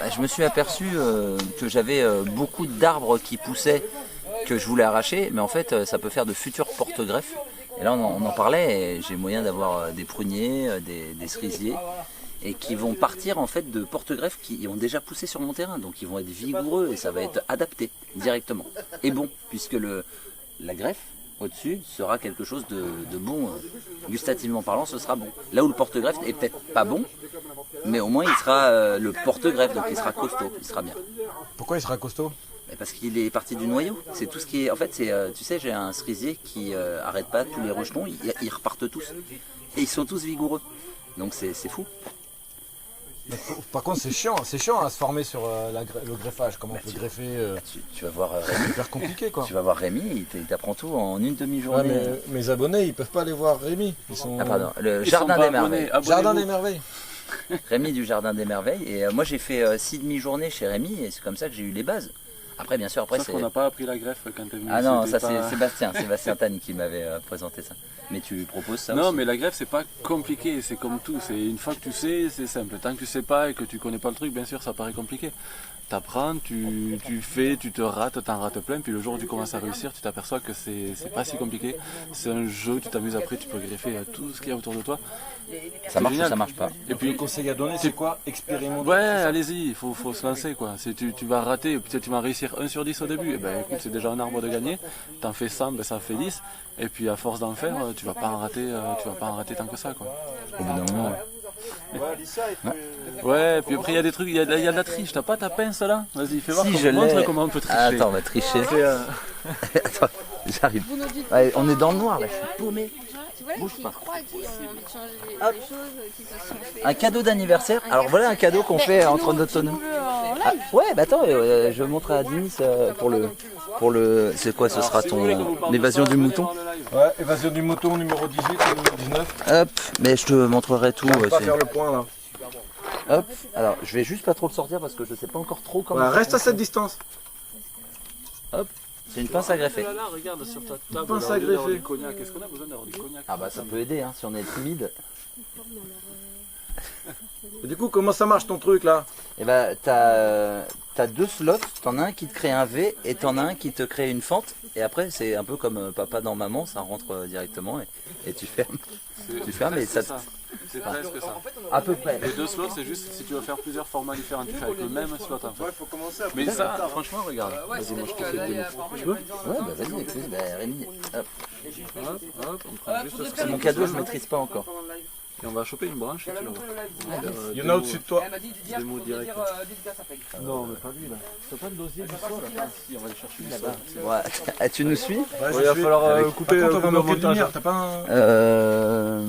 Bah, je me suis aperçu que j'avais beaucoup d'arbres qui poussaient que je voulais arracher, mais en fait ça peut faire de futurs porte-greffes. Et là on en parlait, et j'ai moyen d'avoir des pruniers, des cerisiers, et qui vont partir en fait de porte-greffes qui ont déjà poussé sur mon terrain, donc ils vont être vigoureux et ça va être adapté directement. Et bon, puisque la greffe au-dessus sera quelque chose de bon, gustativement parlant, ce sera bon. Là où le porte-greffe n'est peut-être pas bon, mais au moins il sera le porte-greffe, donc il sera costaud, il sera bien. Pourquoi il sera costaud? Parce qu'il est parti du noyau. C'est tout ce qui est. En fait, c'est, tu sais, j'ai un cerisier qui arrête pas tous les rejetons. Ils repartent tous et ils sont tous vigoureux. Donc c'est fou. Par contre, c'est chiant à se former sur le greffage. Comment on peut greffer Tu vas voir Rémi. C'est hyper compliqué quoi. Tu vas voir Rémi, il t'apprend tout en une demi-journée. Ouais, mais mes abonnés, ils peuvent pas aller voir Rémi. Ils sont. Ah pardon, le Jardin des Merveilles. Jardin des Merveilles. Rémi du Jardin des Merveilles. Et moi j'ai fait 6 demi-journées chez Rémi et c'est comme ça que j'ai eu les bases. Après, bien sûr, après c'est... qu'on n'a pas appris la greffe quand t'es venu. Ah non, ça c'est Sébastien Tani qui m'avait présenté ça. Mais tu proposes ça non, aussi. Mais la greffe, c'est pas compliqué, c'est comme tout. C'est une fois que tu sais, c'est simple. Tant que tu sais pas et que tu connais pas le truc, bien sûr, ça paraît compliqué. T'apprends, tu fais, tu te rates, t'en rates plein, puis le jour où tu commences à réussir, tu t'aperçois que c'est pas si compliqué. C'est un jeu, tu t'amuses après, tu peux greffer à tout ce qu'il y a autour de toi. Ça marche ou ça marche pas. Et puis le conseil à donner, c'est quoi? Expérimenter. Ouais, allez-y, il faut se lancer quoi. Si tu vas rater, peut-être tu vas réussir 1 sur 10 au début, et ben écoute, c'est déjà un arbre de gagner. T'en fais 100, ben ça fait 10. Et puis à force d'en faire, tu vas pas en rater tant que ça quoi. Au bout d'un moment. Ouais, puis après il y a des trucs, il y a de la triche. T'as pas ta pince là? Vas-y, fais voir, Si, montre comment on peut tricher. Attends, on va tricher. Attends, j'arrive. Ouais, on est dans le noir là, je suis paumé. Tu vois, Bouge qui pas. croient qui ont envie de changer les choses, qui se sont fait. Un cadeau d'anniversaire. Alors voilà un cadeau qu'on fait entre notre nom. Ouais, bah attends, je montre à Denis pour le. C'est quoi? Ce sera ton l'évasion du mouton. Ouais, évasion du mouton numéro 18 et numéro 19. Hop, mais je te montrerai tout. On va pas faire le point là. Hop, alors je vais juste pas trop le sortir parce que je sais pas encore trop comment. Ouais, reste à cette distance. Hop, c'est une pince à greffer. Là, regarde sur ta table. Pince à greffer. Est-ce qu'on a besoin d'avoir du cognac? Ah bah ça peut aider hein, si on est timide. Et du coup, comment ça marche ton truc là? Et bah t'as 2 slots, t'en as un qui te crée un V et t'en as un qui te crée une fente. Et après c'est un peu comme papa dans maman, ça rentre directement et tu fermes. Tu fermes et ça. C'est presque ça. À peu près. Les 2 slots, c'est juste si tu veux faire plusieurs formats différents, tu fais avec le même slot en fait. Mais ça, franchement, regarde. Vas-y, moi je te fais le démo. Tu veux? Ouais, bah vas-y, écoute, bah Rémi. Hop. Hop, on prend juste ce C'est mon cadeau, je maîtrise pas encore. Et on va choper une branche et tu vas voir. Il y en a au-dessus de toi. Démo direct. Non, mais pas lui là. T'as pas de dosier du sol là? Si, on va aller chercher une là-bas. Ouais. Ah, tu nous suis? Ouais, Il va falloir couper Par contre, on va le manquer de montage. lumière. T'as pas un.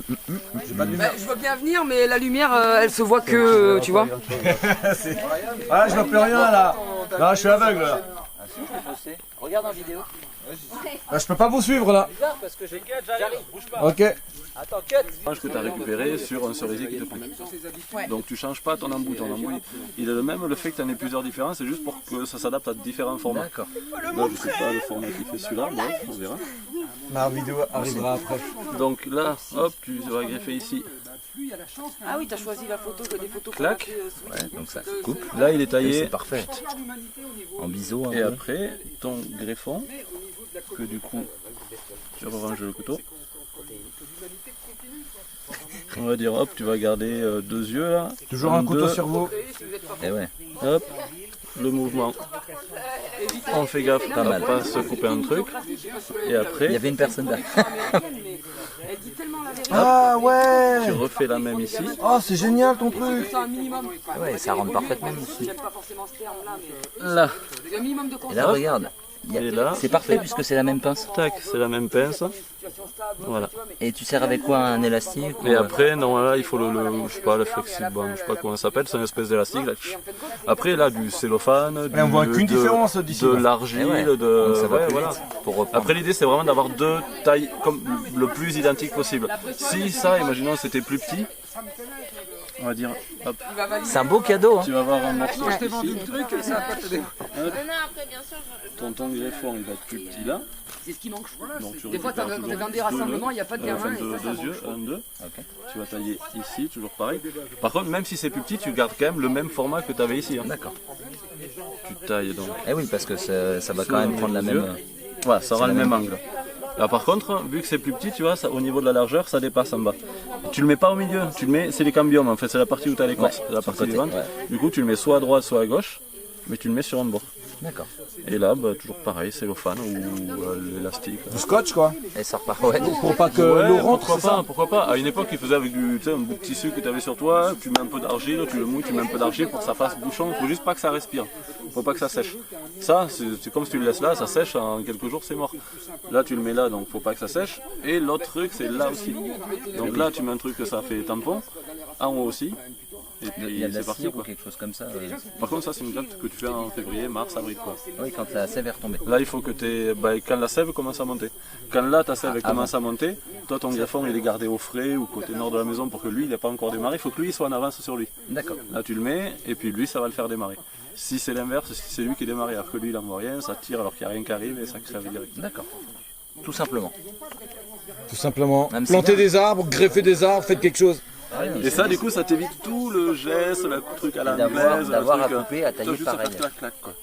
J'ai pas de lumière. Je veux bien venir, mais la lumière, elle se voit que, tu vois. Ah, je vois plus rien là. Non, je suis aveugle là. Regarde en vidéo. Là, je peux pas vous suivre là. Parce que j'ai j'arrive. Bouge pas. Ok. Attends, cut. Que tu as récupéré sur un cerisier qui te plaît. Donc tu changes pas ton embout. Ton embout, il est le même. Le fait que tu en aies plusieurs différents, c'est juste pour que ça s'adapte à différents formats. D'accord. Là, je sais pas le format qui fait celui-là, bref, on verra. Ma vidéo arrivera après. Donc là, hop, tu vas greffer ici. Ah oui, t'as choisi la photo, des photos. Clac. Ouais, donc ça coupe. Là, il est Et taillé. c'est parfait. En biseau. Et après, ton greffon, que du coup, tu reranges le couteau. On va dire, hop, tu vas garder 2 yeux là. Toujours un couteau sur vous. Et ouais. Hop, le mouvement. On fait gaffe à ne pas se couper un truc. Et Il y après, avait une personne là. Ah ouais. tu refais la même ici. Oh, c'est génial ton truc. C'est un minimum. Ouais, ça rentre parfaitement ici. J'aime pas forcément ce terme-là, mais Là, un minimum de Et confort. là, regarde. et là, C'est parfait puisque c'est la même pince. tac, c'est la même pince. Voilà. Et tu sers avec quoi? Un élastique Et après, non, là, il faut je sais pas, le flexible, bon, je sais pas comment ça s'appelle, c'est une espèce d'élastique. Là. Après, là, du cellophane, Mais on voit qu'une différence d'ici, de là. l'argile, Eh ouais, donc ça va ouais, plus voilà. vite pour reprendre. Après, l'idée, c'est vraiment d'avoir 2 tailles comme le plus identiques possible. Si ça, imaginons, c'était plus petit, on va dire, hop, C'est un beau cadeau. Hein. tu vas avoir un morceau Ouais. ici. Ça va pas te déranger. Non, après, bien sûr, Ton greffon il va être plus petit là. C'est ce qui manque. Donc tu Des fois, récupères quand toujours t'as des rassemblements, il n'y a pas de gamin. enfin, et ça, ça deux yeux, manque. 1, 2. Ok. Tu vas tailler ici, toujours pareil. Par contre, même si c'est plus petit, tu gardes quand même le même format que tu avais ici. Hein. D'accord. Tu tailles donc. Eh oui, parce que ça va quand même prendre la même. Voilà, ça aura la le même même angle. Là par contre, vu que c'est plus petit, tu vois, ça, au niveau de la largeur, ça dépasse en bas. Tu le mets pas au milieu, tu le mets, c'est les cambiums en fait, c'est la partie où tu as l'écorce, Ouais, c'est la sur le partie du côté, ventre. ouais. Du coup, tu le mets soit à droite, soit à gauche, mais tu le mets sur un bord. D'accord. Et là, bah, toujours pareil, cellophane ou l'élastique. Du scotch quoi. Et ça repart. Ouais. Pour pas que Ouais, l'eau rentre, pourquoi c'est ça. pas, pourquoi pas. À une époque, ils faisaient avec du, tu sais, un bout de tissu que tu avais sur toi, tu mets un peu d'argile, tu le mouilles, tu mets un peu d'argile pour que ça fasse bouchon. Il faut juste pas que ça respire. Faut pas que ça sèche. Ça, c'est comme si tu le laisses là, ça sèche, en quelques jours c'est mort. Là, tu le mets là, donc faut pas que ça sèche. Et l'autre truc, c'est là aussi. Donc là, tu mets un truc que ça fait tampon, en haut aussi. Et Il y a de puis la c'est parti cire ou quoi. quelque chose comme ça. Par contre, ça, c'est une date que tu fais en février, mars, avril quoi. Oui, quand la sève est retombée. Là, il faut que quand la sève commence à monter. Quand là, ta sève elle commence à monter, toi, ton greffon, il est gardé au frais ou côté nord de la maison pour que lui, il n'ait pas encore démarré. Il faut que lui, il soit en avance sur lui. D'accord. Là, tu le mets, et puis lui, ça va le faire démarrer. Si c'est l'inverse, si c'est lui qui est démarré, alors que lui, il n'en voit rien, ça tire alors qu'il n'y a rien qui arrive et ça crève direct. D'accord. Tout simplement. Tout simplement. Même si Planter bien. des arbres, greffer des arbres, faites quelque chose. Et ça, du coup, ça t'évite tout le geste, le truc à d'avoir- l'anglaise, d'avoir le à truc, couper, à tailler t'as juste à pareil. faire clac, clac, quoi.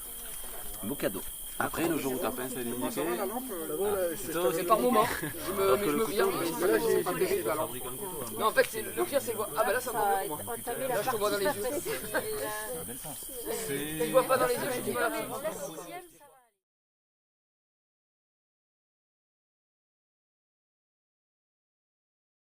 Beau cadeau. Après, le jour où ta pince elle est niquée, C'est par moment. alors que Je le me couteau, vire. Là, j'ai baissé là. Non, en fait, le pire, c'est le voir. Ah, bah là, ça me rend pour moi. Là, je te vois dans les yeux. Je vois pas dans les yeux, j'ai du mal à comprendre.